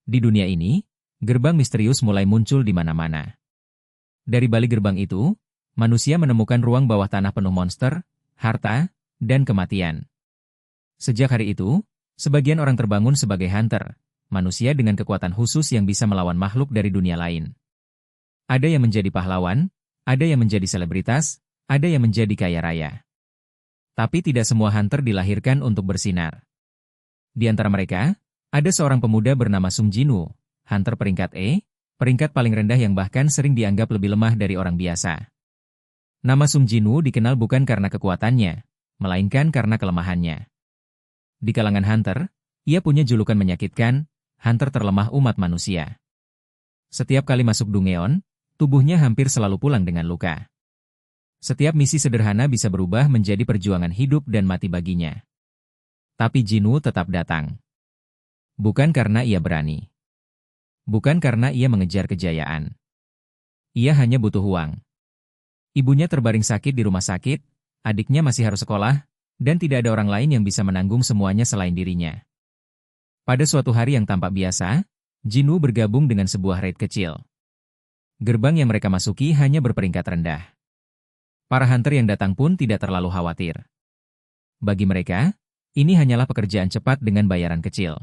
Di dunia ini, gerbang misterius mulai muncul di mana-mana. Dari balik gerbang itu, manusia menemukan ruang bawah tanah penuh monster, harta, dan kematian. Sejak hari itu, sebagian orang terbangun sebagai hunter, manusia dengan kekuatan khusus yang bisa melawan makhluk dari dunia lain. Ada yang menjadi pahlawan, ada yang menjadi selebritas, ada yang menjadi kaya raya. Tapi tidak semua hunter dilahirkan untuk bersinar. Di antara mereka, ada seorang pemuda bernama Sung Jinwoo, hunter peringkat E, peringkat paling rendah yang bahkan sering dianggap lebih lemah dari orang biasa. Nama Sung Jinwoo dikenal bukan karena kekuatannya, melainkan karena kelemahannya. Di kalangan hunter, ia punya julukan menyakitkan, hunter terlemah umat manusia. Setiap kali masuk Dungeon, tubuhnya hampir selalu pulang dengan luka. Setiap misi sederhana bisa berubah menjadi perjuangan hidup dan mati baginya. Tapi Jinwoo tetap datang. Bukan karena ia berani. Bukan karena ia mengejar kejayaan. Ia hanya butuh uang. Ibunya terbaring sakit di rumah sakit, adiknya masih harus sekolah, dan tidak ada orang lain yang bisa menanggung semuanya selain dirinya. Pada suatu hari yang tampak biasa, Jinwoo bergabung dengan sebuah raid kecil. Gerbang yang mereka masuki hanya berperingkat rendah. Para hunter yang datang pun tidak terlalu khawatir. Bagi mereka, ini hanyalah pekerjaan cepat dengan bayaran kecil.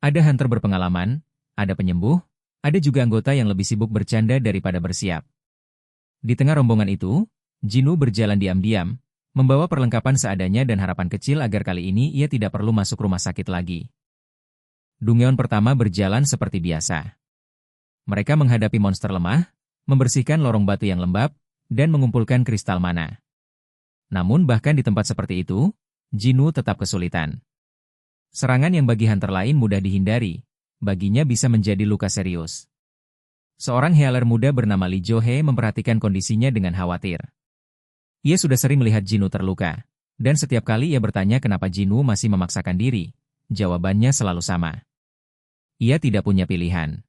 Ada hunter berpengalaman, ada penyembuh, ada juga anggota yang lebih sibuk bercanda daripada bersiap. Di tengah rombongan itu, Jinwoo berjalan diam-diam, membawa perlengkapan seadanya dan harapan kecil agar kali ini ia tidak perlu masuk rumah sakit lagi. Dungeon pertama berjalan seperti biasa. Mereka menghadapi monster lemah, membersihkan lorong batu yang lembab, dan mengumpulkan kristal mana. Namun bahkan di tempat seperti itu, Jinwoo tetap kesulitan. Serangan yang bagi hunter lain mudah dihindari, baginya bisa menjadi luka serius. Seorang healer muda bernama Lee Jo-hee memperhatikan kondisinya dengan khawatir. Ia sudah sering melihat Jinwoo terluka, dan setiap kali ia bertanya kenapa Jinwoo masih memaksakan diri, jawabannya selalu sama. Ia tidak punya pilihan.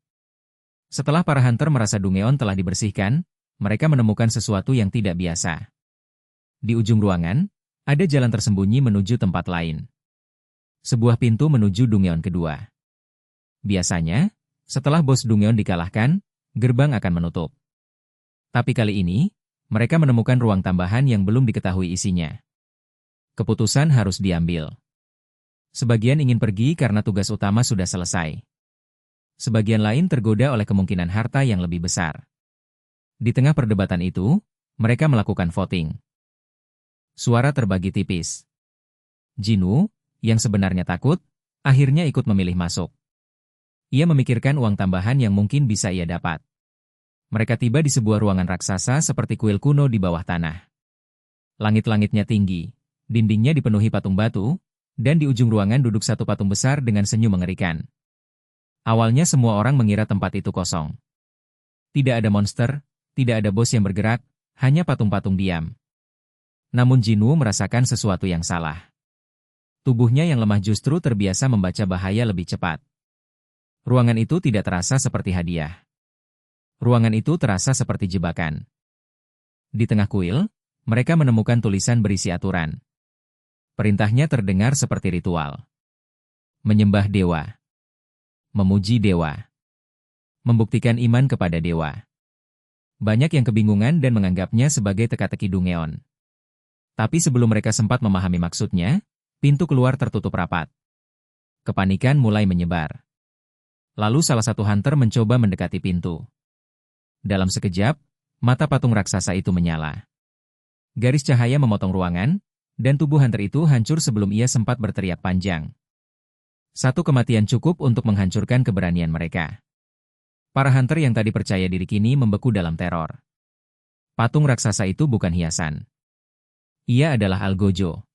Setelah para hunter merasa Dungeon telah dibersihkan, mereka menemukan sesuatu yang tidak biasa. Di ujung ruangan, ada jalan tersembunyi menuju tempat lain. Sebuah pintu menuju Dungeon kedua. Biasanya, setelah bos Dungeon dikalahkan, gerbang akan menutup. Tapi kali ini, mereka menemukan ruang tambahan yang belum diketahui isinya. Keputusan harus diambil. Sebagian ingin pergi karena tugas utama sudah selesai. Sebagian lain tergoda oleh kemungkinan harta yang lebih besar. Di tengah perdebatan itu, mereka melakukan voting. Suara terbagi tipis. Jinwoo, yang sebenarnya takut, akhirnya ikut memilih masuk. Ia memikirkan uang tambahan yang mungkin bisa ia dapat. Mereka tiba di sebuah ruangan raksasa seperti kuil kuno di bawah tanah. Langit-langitnya tinggi, dindingnya dipenuhi patung batu, dan di ujung ruangan duduk satu patung besar dengan senyum mengerikan. Awalnya semua orang mengira tempat itu kosong. Tidak ada monster, tidak ada bos yang bergerak, hanya patung-patung diam. Namun Jinwoo merasakan sesuatu yang salah. Tubuhnya yang lemah justru terbiasa membaca bahaya lebih cepat. Ruangan itu tidak terasa seperti hadiah. Ruangan itu terasa seperti jebakan. Di tengah kuil, mereka menemukan tulisan berisi aturan. Perintahnya terdengar seperti ritual. Menyembah dewa. Memuji dewa. Membuktikan iman kepada dewa. Banyak yang kebingungan dan menganggapnya sebagai teka-teki Dungeon. Tapi sebelum mereka sempat memahami maksudnya, pintu keluar tertutup rapat. Kepanikan mulai menyebar. Lalu salah satu hunter mencoba mendekati pintu. Dalam sekejap, mata patung raksasa itu menyala. Garis cahaya memotong ruangan, dan tubuh hunter itu hancur sebelum ia sempat berteriak panjang. Satu kematian cukup untuk menghancurkan keberanian mereka. Para hunter yang tadi percaya diri kini membeku dalam teror. Patung raksasa itu bukan hiasan. Ia adalah Algojo.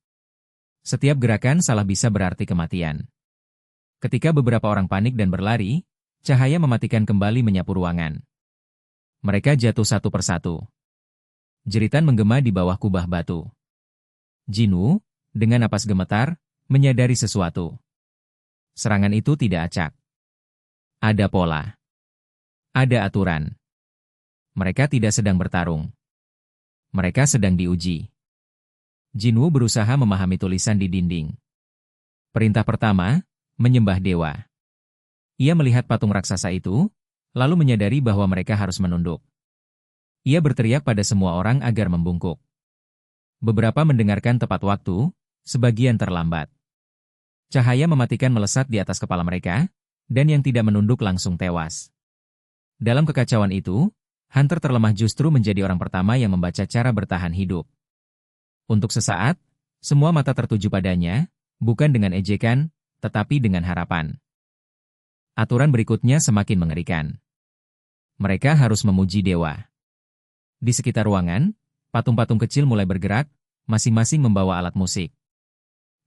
Setiap gerakan salah bisa berarti kematian. Ketika beberapa orang panik dan berlari, cahaya mematikan kembali menyapu ruangan. Mereka jatuh satu persatu. Jeritan menggema di bawah kubah batu. Jinwoo, dengan napas gemetar, menyadari sesuatu. Serangan itu tidak acak. Ada pola. Ada aturan. Mereka tidak sedang bertarung. Mereka sedang diuji. Jinwoo berusaha memahami tulisan di dinding. Perintah pertama, menyembah dewa. Ia melihat patung raksasa itu, lalu menyadari bahwa mereka harus menunduk. Ia berteriak pada semua orang agar membungkuk. Beberapa mendengarkan tepat waktu, sebagian terlambat. Cahaya mematikan melesat di atas kepala mereka, dan yang tidak menunduk langsung tewas. Dalam kekacauan itu, Hunter terlemah justru menjadi orang pertama yang membaca cara bertahan hidup. Untuk sesaat, semua mata tertuju padanya, bukan dengan ejekan, tetapi dengan harapan. Aturan berikutnya semakin mengerikan. Mereka harus memuji dewa. Di sekitar ruangan, patung-patung kecil mulai bergerak, masing-masing membawa alat musik.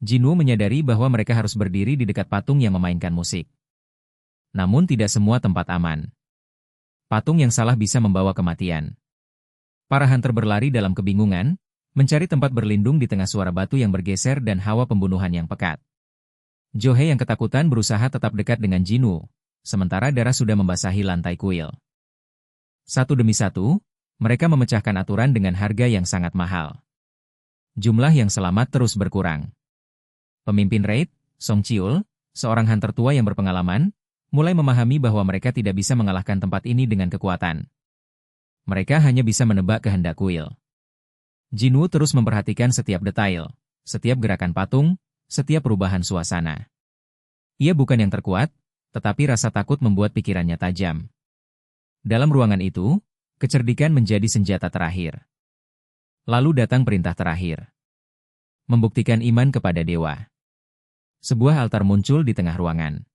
Jinwoo menyadari bahwa mereka harus berdiri di dekat patung yang memainkan musik. Namun tidak semua tempat aman. Patung yang salah bisa membawa kematian. Para hunter berlari dalam kebingungan, mencari tempat berlindung di tengah suara batu yang bergeser dan hawa pembunuhan yang pekat. Johei yang ketakutan berusaha tetap dekat dengan Jinwoo, sementara darah sudah membasahi lantai kuil. Satu demi satu, mereka memecahkan aturan dengan harga yang sangat mahal. Jumlah yang selamat terus berkurang. Pemimpin raid, Song Chiul, seorang hunter tua yang berpengalaman, mulai memahami bahwa mereka tidak bisa mengalahkan tempat ini dengan kekuatan. Mereka hanya bisa menebak kehendak kuil. Jinwoo terus memperhatikan setiap detail, setiap gerakan patung, setiap perubahan suasana. Ia bukan yang terkuat, tetapi rasa takut membuat pikirannya tajam. Dalam ruangan itu, kecerdikan menjadi senjata terakhir. Lalu datang perintah terakhir. Membuktikan iman kepada dewa. Sebuah altar muncul di tengah ruangan.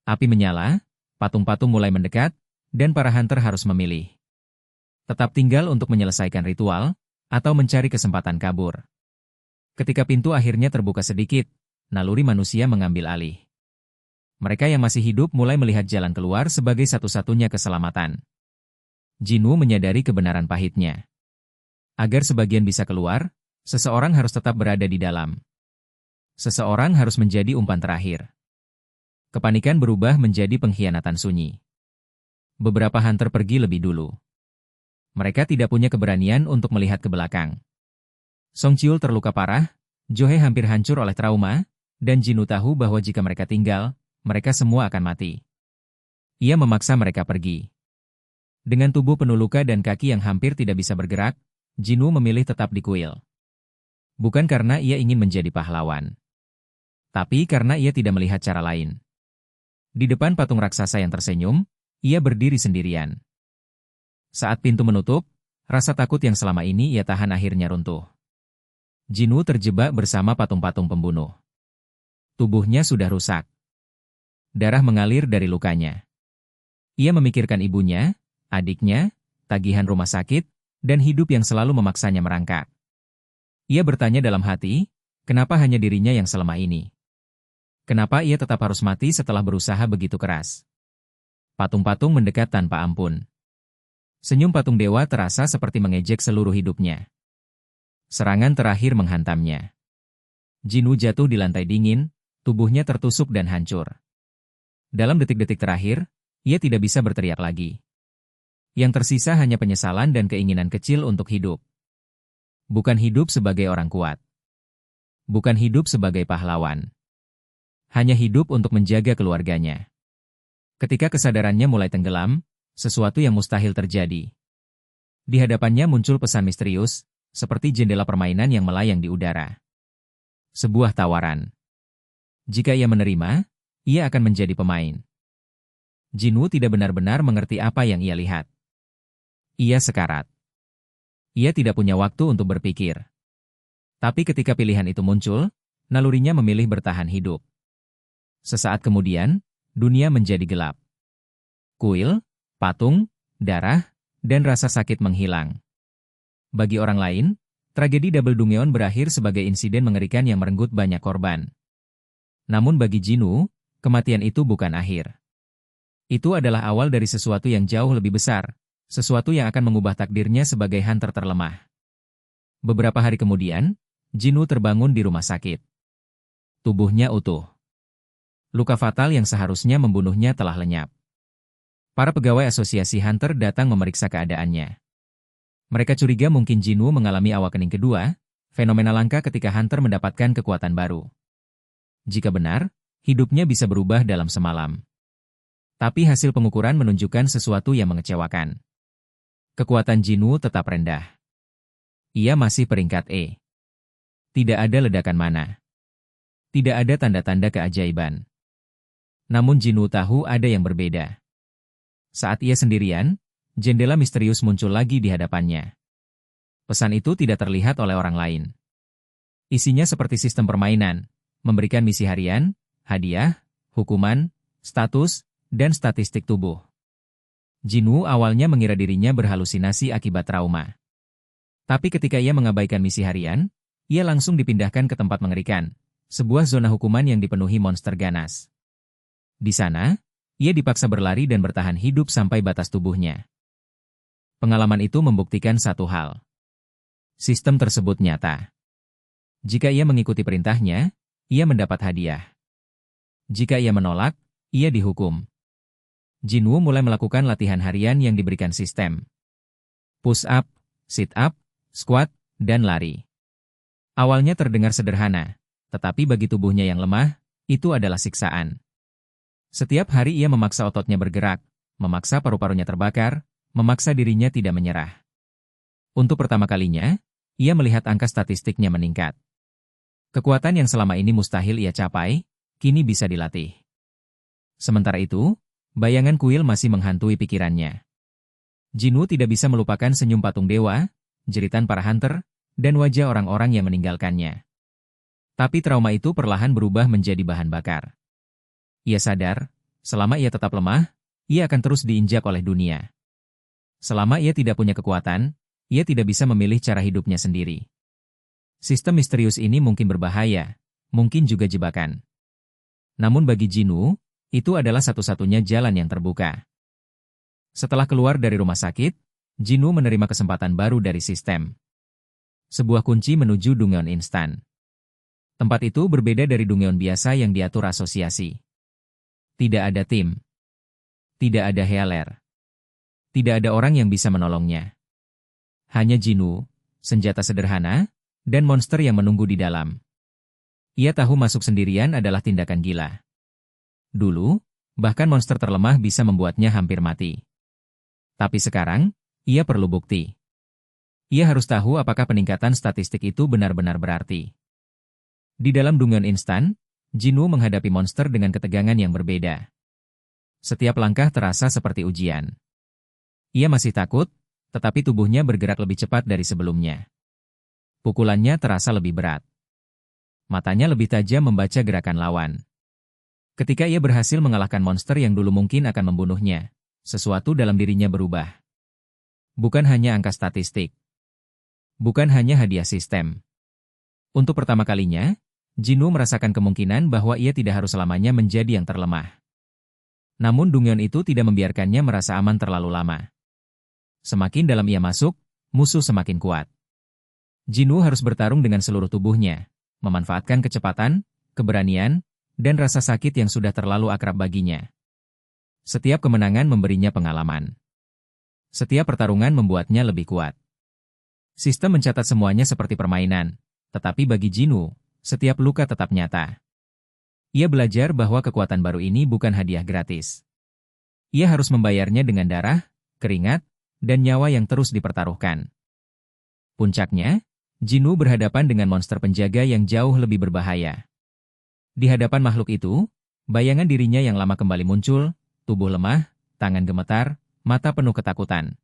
Api menyala, patung-patung mulai mendekat, dan para hunter harus memilih. Tetap tinggal untuk menyelesaikan ritual, atau mencari kesempatan kabur. Ketika pintu akhirnya terbuka sedikit, naluri manusia mengambil alih. Mereka yang masih hidup mulai melihat jalan keluar sebagai satu-satunya keselamatan. Jinwoo menyadari kebenaran pahitnya. Agar sebagian bisa keluar, seseorang harus tetap berada di dalam. Seseorang harus menjadi umpan terakhir. Kepanikan berubah menjadi pengkhianatan sunyi. Beberapa hunter pergi lebih dulu. Mereka tidak punya keberanian untuk melihat ke belakang. Song Chiul terluka parah, Johei hampir hancur oleh trauma, dan Jinwoo tahu bahwa jika mereka tinggal, mereka semua akan mati. Ia memaksa mereka pergi. Dengan tubuh penuh luka dan kaki yang hampir tidak bisa bergerak, Jinwoo memilih tetap di kuil. Bukan karena ia ingin menjadi pahlawan. Tapi karena ia tidak melihat cara lain. Di depan patung raksasa yang tersenyum, ia berdiri sendirian. Saat pintu menutup, rasa takut yang selama ini ia tahan akhirnya runtuh. Jinwoo terjebak bersama patung-patung pembunuh. Tubuhnya sudah rusak. Darah mengalir dari lukanya. Ia memikirkan ibunya, adiknya, tagihan rumah sakit, dan hidup yang selalu memaksanya merangkak. Ia bertanya dalam hati, kenapa hanya dirinya yang selama ini? Kenapa ia tetap harus mati setelah berusaha begitu keras? Patung-patung mendekat tanpa ampun. Senyum patung dewa terasa seperti mengejek seluruh hidupnya. Serangan terakhir menghantamnya. Jinwoo jatuh di lantai dingin, tubuhnya tertusuk dan hancur. Dalam detik-detik terakhir, ia tidak bisa berteriak lagi. Yang tersisa hanya penyesalan dan keinginan kecil untuk hidup. Bukan hidup sebagai orang kuat. Bukan hidup sebagai pahlawan. Hanya hidup untuk menjaga keluarganya. Ketika kesadarannya mulai tenggelam, sesuatu yang mustahil terjadi. Di hadapannya muncul pesan misterius, seperti jendela permainan yang melayang di udara. Sebuah tawaran. Jika ia menerima, ia akan menjadi pemain. Jinwoo tidak benar-benar mengerti apa yang ia lihat. Ia sekarat. Ia tidak punya waktu untuk berpikir. Tapi ketika pilihan itu muncul, nalurinya memilih bertahan hidup. Sesaat kemudian, dunia menjadi gelap. Kuil, patung, darah, dan rasa sakit menghilang. Bagi orang lain, tragedi Double Dungeon berakhir sebagai insiden mengerikan yang merenggut banyak korban. Namun bagi Jinwoo, kematian itu bukan akhir. Itu adalah awal dari sesuatu yang jauh lebih besar, sesuatu yang akan mengubah takdirnya sebagai hunter terlemah. Beberapa hari kemudian, Jinwoo terbangun di rumah sakit. Tubuhnya utuh. Luka fatal yang seharusnya membunuhnya telah lenyap. Para pegawai asosiasi hunter datang memeriksa keadaannya. Mereka curiga mungkin Jinwoo mengalami awakening kedua, fenomena langka ketika hunter mendapatkan kekuatan baru. Jika benar, hidupnya bisa berubah dalam semalam. Tapi hasil pengukuran menunjukkan sesuatu yang mengecewakan. Kekuatan Jinwoo tetap rendah. Ia masih peringkat E. Tidak ada ledakan mana. Tidak ada tanda-tanda keajaiban. Namun Jinwoo tahu ada yang berbeda. Saat ia sendirian, jendela misterius muncul lagi di hadapannya. Pesan itu tidak terlihat oleh orang lain. Isinya seperti sistem permainan, memberikan misi harian, hadiah, hukuman, status, dan statistik tubuh. Jinwoo awalnya mengira dirinya berhalusinasi akibat trauma. Tapi ketika ia mengabaikan misi harian, ia langsung dipindahkan ke tempat mengerikan, sebuah zona hukuman yang dipenuhi monster ganas. Di sana, ia dipaksa berlari dan bertahan hidup sampai batas tubuhnya. Pengalaman itu membuktikan satu hal. Sistem tersebut nyata. Jika ia mengikuti perintahnya, ia mendapat hadiah. Jika ia menolak, ia dihukum. Jinwoo mulai melakukan latihan harian yang diberikan sistem. Push up, sit up, squat, dan lari. Awalnya terdengar sederhana, tetapi bagi tubuhnya yang lemah, itu adalah siksaan. Setiap hari ia memaksa ototnya bergerak, memaksa paru-parunya terbakar, memaksa dirinya tidak menyerah. Untuk pertama kalinya, ia melihat angka statistiknya meningkat. Kekuatan yang selama ini mustahil ia capai, kini bisa dilatih. Sementara itu, bayangan kuil masih menghantui pikirannya. Jinwoo tidak bisa melupakan senyum patung dewa, jeritan para hunter, dan wajah orang-orang yang meninggalkannya. Tapi trauma itu perlahan berubah menjadi bahan bakar. Ia sadar, selama ia tetap lemah, ia akan terus diinjak oleh dunia. Selama ia tidak punya kekuatan, ia tidak bisa memilih cara hidupnya sendiri. Sistem misterius ini mungkin berbahaya, mungkin juga jebakan. Namun bagi Jinwoo, itu adalah satu-satunya jalan yang terbuka. Setelah keluar dari rumah sakit, Jinwoo menerima kesempatan baru dari sistem. Sebuah kunci menuju Dungyeon instan. Tempat itu berbeda dari Dungyeon biasa yang diatur asosiasi. Tidak ada tim. Tidak ada healer. Tidak ada orang yang bisa menolongnya. Hanya Jinwoo, senjata sederhana, dan monster yang menunggu di dalam. Ia tahu masuk sendirian adalah tindakan gila. Dulu, bahkan monster terlemah bisa membuatnya hampir mati. Tapi sekarang, ia perlu bukti. Ia harus tahu apakah peningkatan statistik itu benar-benar berarti. Di dalam Dungyeon instan, Jinwoo menghadapi monster dengan ketegangan yang berbeda. Setiap langkah terasa seperti ujian. Ia masih takut, tetapi tubuhnya bergerak lebih cepat dari sebelumnya. Pukulannya terasa lebih berat. Matanya lebih tajam membaca gerakan lawan. Ketika ia berhasil mengalahkan monster yang dulu mungkin akan membunuhnya, sesuatu dalam dirinya berubah. Bukan hanya angka statistik. Bukan hanya hadiah sistem. Untuk pertama kalinya, Jinwoo merasakan kemungkinan bahwa ia tidak harus selamanya menjadi yang terlemah. Namun Dungyeon itu tidak membiarkannya merasa aman terlalu lama. Semakin dalam ia masuk, musuh semakin kuat. Jinwoo harus bertarung dengan seluruh tubuhnya, memanfaatkan kecepatan, keberanian, dan rasa sakit yang sudah terlalu akrab baginya. Setiap kemenangan memberinya pengalaman. Setiap pertarungan membuatnya lebih kuat. Sistem mencatat semuanya seperti permainan, tetapi bagi Jinwoo, setiap luka tetap nyata. Ia belajar bahwa kekuatan baru ini bukan hadiah gratis. Ia harus membayarnya dengan darah, keringat, dan nyawa yang terus dipertaruhkan. Puncaknya, Jinwoo berhadapan dengan monster penjaga yang jauh lebih berbahaya. Di hadapan makhluk itu, bayangan dirinya yang lama kembali muncul, tubuh lemah, tangan gemetar, mata penuh ketakutan.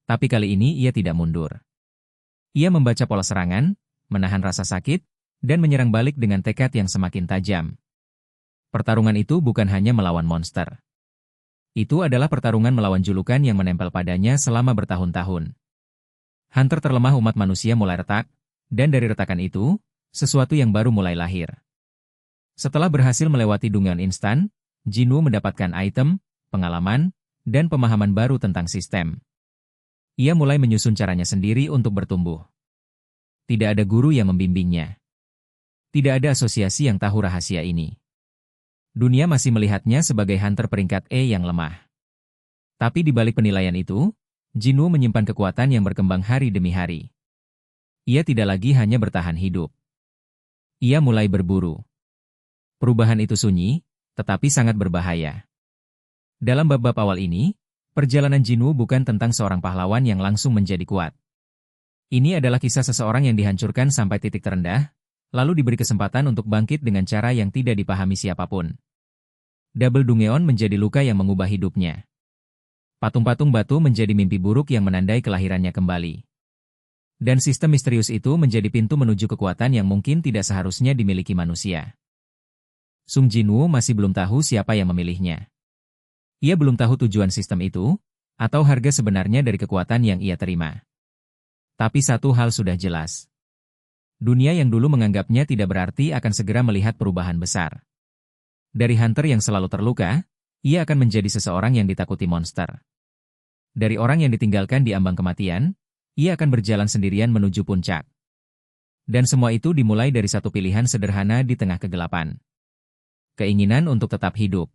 Tapi kali ini ia tidak mundur. Ia membaca pola serangan, menahan rasa sakit, dan menyerang balik dengan tekad yang semakin tajam. Pertarungan itu bukan hanya melawan monster. Itu adalah pertarungan melawan julukan yang menempel padanya selama bertahun-tahun. Hunter terlemah umat manusia mulai retak, dan dari retakan itu, sesuatu yang baru mulai lahir. Setelah berhasil melewati Dungyeon instan, Jinwoo mendapatkan item, pengalaman, dan pemahaman baru tentang sistem. Ia mulai menyusun caranya sendiri untuk bertumbuh. Tidak ada guru yang membimbingnya. Tidak ada asosiasi yang tahu rahasia ini. Dunia masih melihatnya sebagai hunter peringkat E yang lemah. Tapi di balik penilaian itu, Jinwoo menyimpan kekuatan yang berkembang hari demi hari. Ia tidak lagi hanya bertahan hidup. Ia mulai berburu. Perubahan itu sunyi, tetapi sangat berbahaya. Dalam bab-bab awal ini, perjalanan Jinwoo bukan tentang seorang pahlawan yang langsung menjadi kuat. Ini adalah kisah seseorang yang dihancurkan sampai titik terendah, lalu diberi kesempatan untuk bangkit dengan cara yang tidak dipahami siapapun. Double Dungeon menjadi luka yang mengubah hidupnya. Patung-patung batu menjadi mimpi buruk yang menandai kelahirannya kembali. Dan sistem misterius itu menjadi pintu menuju kekuatan yang mungkin tidak seharusnya dimiliki manusia. Sung Jinwoo masih belum tahu siapa yang memilihnya. Ia belum tahu tujuan sistem itu, atau harga sebenarnya dari kekuatan yang ia terima. Tapi satu hal sudah jelas. Dunia yang dulu menganggapnya tidak berarti akan segera melihat perubahan besar. Dari hunter yang selalu terluka, ia akan menjadi seseorang yang ditakuti monster. Dari orang yang ditinggalkan di ambang kematian, ia akan berjalan sendirian menuju puncak. Dan semua itu dimulai dari satu pilihan sederhana di tengah kegelapan. Keinginan untuk tetap hidup.